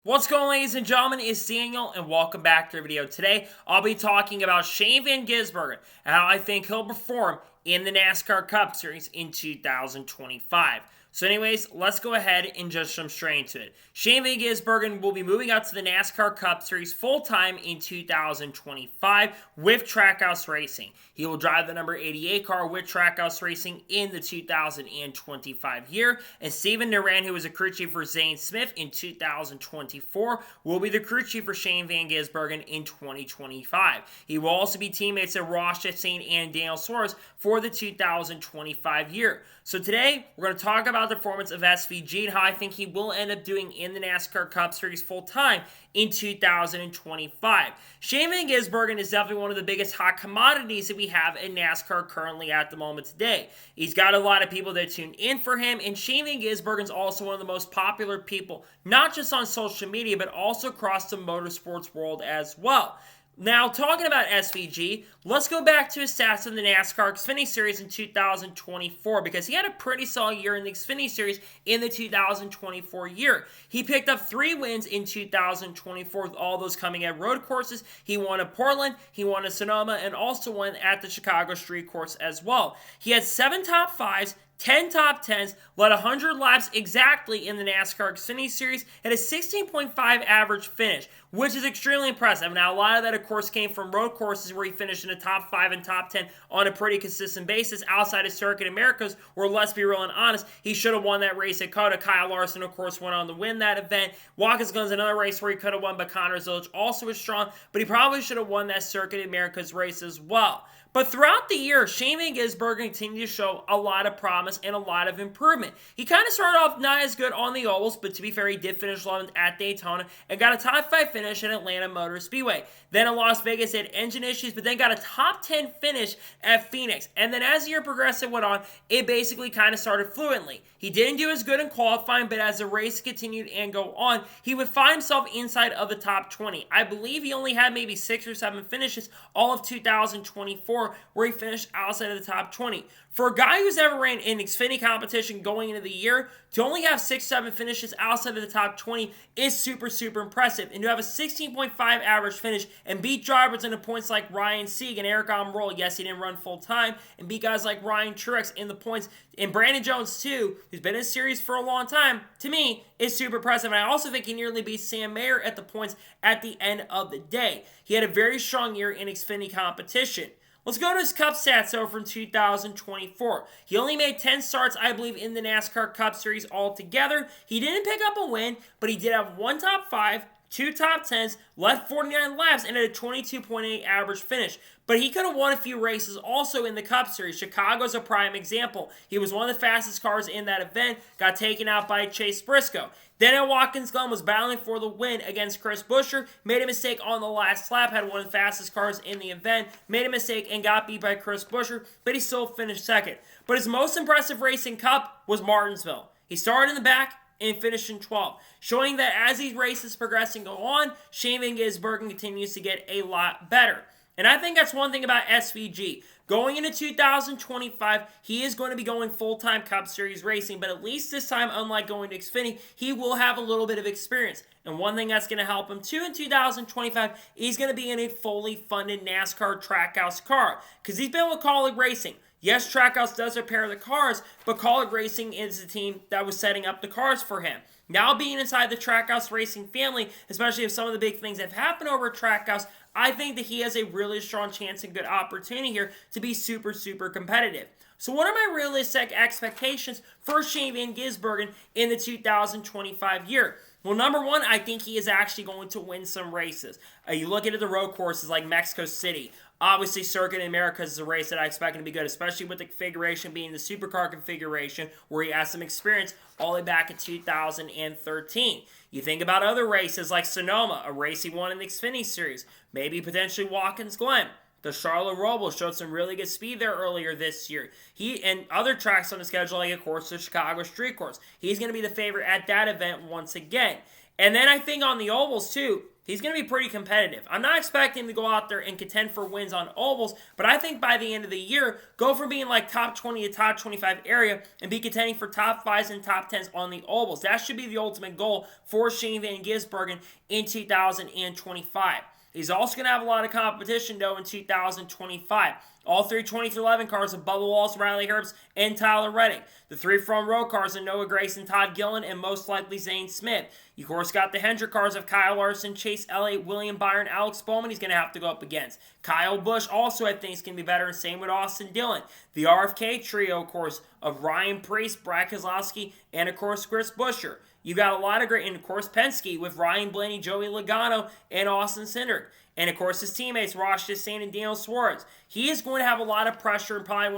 What's going on, ladies and gentlemen? It's Daniel, and welcome back to the video. Today, I'll be talking about Shane Van Gisbergen and how I think he'll perform in the NASCAR Cup Series in 2025. So anyways, let's go ahead and just jump straight into it. Shane Van Gisbergen will be moving out to the NASCAR Cup Series full-time in 2025 with Trackhouse Racing. He will drive the number 88 car with Trackhouse Racing in the 2025 year. And Steven Duran, who was a crew chief for Zane Smith in 2024, will be the crew chief for Shane Van Gisbergen in 2025. He will also be teammates of Ross Chastain and Daniel Suarez for the 2025 year. So today, we're going to talk about the performance of SVG and how I think he will end up doing in the NASCAR Cup Series full-time in 2025. Shane Van Gisbergen is definitely one of the biggest hot commodities that we have in NASCAR currently at the moment today. He's got a lot of people that tune in for him, and Shane Van Gisbergen is also one of the most popular people, not just on social media, but also across the motorsports world as well. Now, talking about SVG, let's go back to his stats in the NASCAR Xfinity Series in 2024 because he had a pretty solid year in the Xfinity Series in the 2024 year. He picked up 3 wins in 2024, with all those coming at road courses. He won at Portland, he won at Sonoma, and also won at the Chicago Street Course as well. He had 7 top 5s, 10 top 10s, led 100 laps exactly in the NASCAR Xfinity Series, and a 16.5 average finish, which is extremely impressive. Now, a lot of that, of course, came from road courses where he finished in the top 5 and top 10 on a pretty consistent basis outside of Circuit Americas, where, let's be real and honest, he should have won that race at COTA. Kyle Larson, of course, went on to win that event. Watkins Glen's another race where he could have won, but Connor Zilisch also was strong, but he probably should have won that Circuit Americas race as well. But throughout the year, Shane Van Gisbergen continued to show a lot of promise and a lot of improvement. He kind of started off not as good on the ovals, but to be fair, he did finish 11th at Daytona and got a top 5 finish at Atlanta Motor Speedway. Then in Las Vegas, he had engine issues, but then got a top 10 finish at Phoenix. And then as the year progressed and went on, it basically kind of started fluently. He didn't do as good in qualifying, but as the race continued and go on, he would find himself inside of the top 20. I believe he only had maybe 6 or 7 finishes all of 2024 where he finished outside of the top 20. For a guy who's ever ran in Xfinity competition going into the year, to only have 6-7 finishes outside of the top 20 is super, super impressive. And to have a 16.5 average finish and beat drivers in the points like Ryan Sieg and Eric Almirola, yes, he didn't run full time, and beat guys like Ryan Truex in the points, and Brandon Jones too, who's been in the series for a long time, to me, is super impressive. And I also think he nearly beat Sam Mayer at the points at the end of the day. He had a very strong year in Xfinity competition. Let's go to his Cup stats, though, from 2024. He only made 10 starts, I believe, in the NASCAR Cup Series altogether. He didn't pick up a win, but he did have 1 top 5, 2 top 10s, led 49 laps, and had a 22.8 average finish. But he could have won a few races also in the Cup Series. Chicago's a prime example. He was one of the fastest cars in that event, got taken out by Chase Briscoe. Then at Watkins Glen was battling for the win against Chris Buescher, made a mistake on the last lap, had one of the fastest cars in the event, made a mistake and got beat by Chris Buescher, but he still finished second. But his most impressive race in Cup was Martinsville. He started in the back and finished in 12th, showing that as these races progress and go on, Shane Van Gisbergen continues to get a lot better. And I think that's one thing about SVG. Going into 2025, he is going to be going full-time Cup Series racing, but at least this time, unlike going to Xfinity, he will have a little bit of experience. And one thing that's going to help him too in 2025, he's going to be in a fully funded NASCAR Trackhouse car, because he's been with Kaulig Racing. Yes, Trackhouse does repair the cars, but Kaulig Racing is the team that was setting up the cars for him. Now being inside the Trackhouse Racing family, especially if some of the big things have happened over at Trackhouse, I think that he has a really strong chance and good opportunity here to be super, super competitive. So what are my realistic expectations for Shane Van Gisbergen in the 2025 year? Well, number one, I think he is actually going to win some races. You look at the road courses like Mexico City. Obviously, Circuit Americas is a race that I expect him to be good, especially with the configuration being the supercar configuration, where he has some experience all the way back in 2013. You think about other races like Sonoma, a race he won in the Xfinity Series, maybe potentially Watkins Glen. The Charlotte Roval showed some really good speed there earlier this year. He and other tracks on the schedule, like, of course, the Chicago Street Course. He's going to be the favorite at that event once again. And then I think on the ovals, too, he's going to be pretty competitive. I'm not expecting him to go out there and contend for wins on ovals, but I think by the end of the year, go from being like top 20 to top 25 area and be contending for top 5s and top 10s on the ovals. That should be the ultimate goal for Shane Van Gisbergen in 2025. He's also going to have a lot of competition, though, in 2025. All 3 2311 cars of Bubba Wallace, Riley Herbst, and Tyler Reddick. The 3 front row cars of Noah Grayson, Todd Gillen, and most likely Zane Smith. You, of course, got the Hendrick cars of Kyle Larson, Chase Elliott, William Byron, Alex Bowman he's going to have to go up against. Kyle Busch also, I think, is going to be better, and same with Austin Dillon. The RFK trio, of course, of Ryan Preece, Brad Keselowski, and, of course, Chris Buescher. You got a lot of great, and of course, Penske with Ryan Blaney, Joey Logano, and Austin Cindric. And of course, his teammates, Ross Chastain and Daniel Suarez. He is going to have a lot of pressure and probably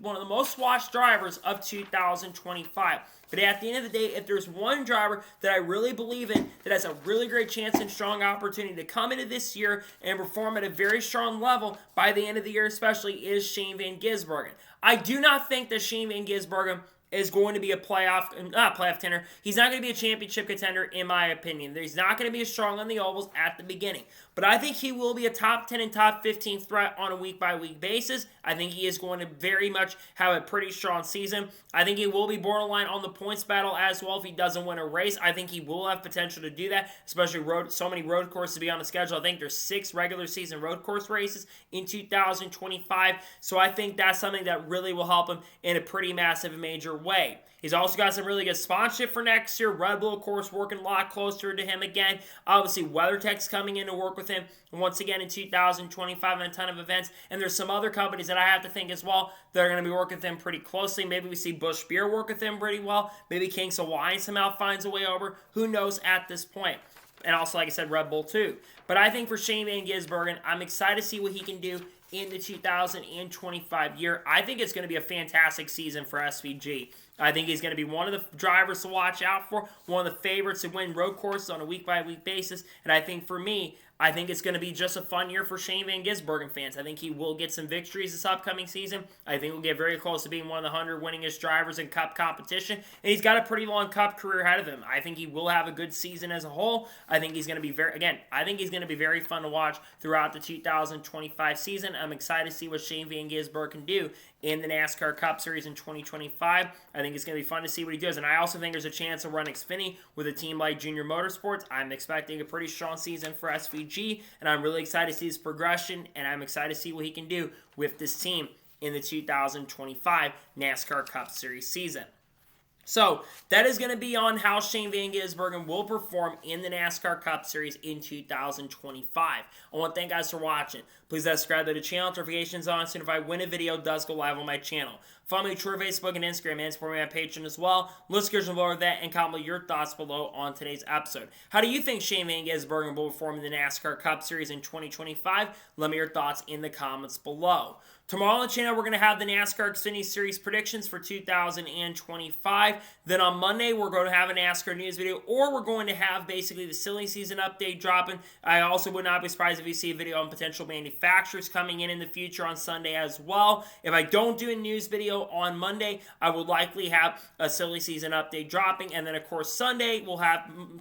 one of the most watched drivers of 2025. But at the end of the day, if there's one driver that I really believe in that has a really great chance and strong opportunity to come into this year and perform at a very strong level by the end of the year especially, is Shane Van Gisbergen. I do not think that Shane Van Gisbergen is going to be a playoff contender. He's not going to be a championship contender, in my opinion. He's not going to be as strong on the ovals at the beginning. But I think he will be a top 10 and top 15 threat on a week-by-week basis. I think he is going to very much have a pretty strong season. I think he will be borderline on the points battle as well if he doesn't win a race. I think he will have potential to do that, especially so many road courses to be on the schedule. I think there's 6 regular season road course races in 2025. So I think that's something that really will help him in a pretty massive major way. He's also got some really good sponsorship for next year. Red Bull, of course, working a lot closer to him again. Obviously, WeatherTech's coming in to work with him once again in 2025 and a ton of events. And there's some other companies that I have to think as well that are going to be working with him pretty closely. Maybe we see Busch Beer work with him pretty well. Maybe Kings of Wine somehow finds a way over. Who knows at this point? And also, like I said, Red Bull too. But I think for Shane Van Gisbergen, I'm excited to see what he can do in the 2025 year. I think it's going to be a fantastic season for SVG. I think he's going to be one of the drivers to watch out for, one of the favorites to win road courses on a week-by-week basis. And I think for me, I think it's going to be just a fun year for Shane Van Gisbergen fans. I think he will get some victories this upcoming season. I think he'll get very close to being one of the 100 winningest drivers in Cup competition. And he's got a pretty long Cup career ahead of him. I think he will have a good season as a whole. I think he's going to be very fun to watch throughout the 2025 season. I'm excited to see what Shane Van Gisbergen can do in the NASCAR Cup Series in 2025. I think it's going to be fun to see what he does. And I also think there's a chance to run Xfinity with a team like Junior Motorsports. I'm expecting a pretty strong season for SVG, and I'm really excited to see his progression, and I'm excited to see what he can do with this team in the 2025 NASCAR Cup Series season. So, that is going to be on how Shane Van Gisbergen will perform in the NASCAR Cup Series in 2025. I want to thank you guys for watching. Please subscribe to the channel, notifications on, so if I win a video, it does go live on my channel. Follow me on Twitter, Facebook, and Instagram, and support me on Patreon as well. List description below that, and comment your thoughts below on today's episode. How do you think Shane Van Gisbergen will perform in the NASCAR Cup Series in 2025? Let me know your thoughts in the comments below. Tomorrow on the channel, we're going to have the NASCAR Xfinity Series predictions for 2025. Then on Monday, we're going to have a NASCAR news video, or we're going to have basically the silly season update dropping. I also would not be surprised if you see a video on potential manufacturers coming in the future on Sunday as well. If I don't do a news video on Monday, I will likely have a silly season update dropping. And then, of course,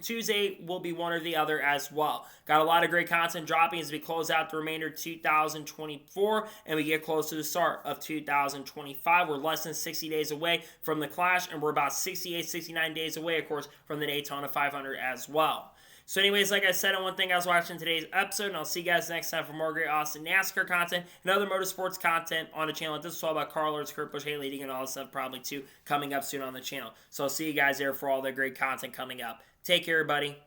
Tuesday will be one or the other as well. Got a lot of great content dropping as we close out the remainder of 2024 and we get close to the start of 2025. We're less than 60 days away from the Clash, and we're about 68, 69 days away, of course, from the Daytona 500 as well. So anyways, like I said, I want to thank you guys for watching today's episode, and I'll see you guys next time for more great, awesome NASCAR content and other motorsports content on the channel. This is all about Carl Lawrence, Kurt Busch, Haley Eating, and all this stuff probably too coming up soon on the channel. So I'll see you guys there for all the great content coming up. Take care, everybody.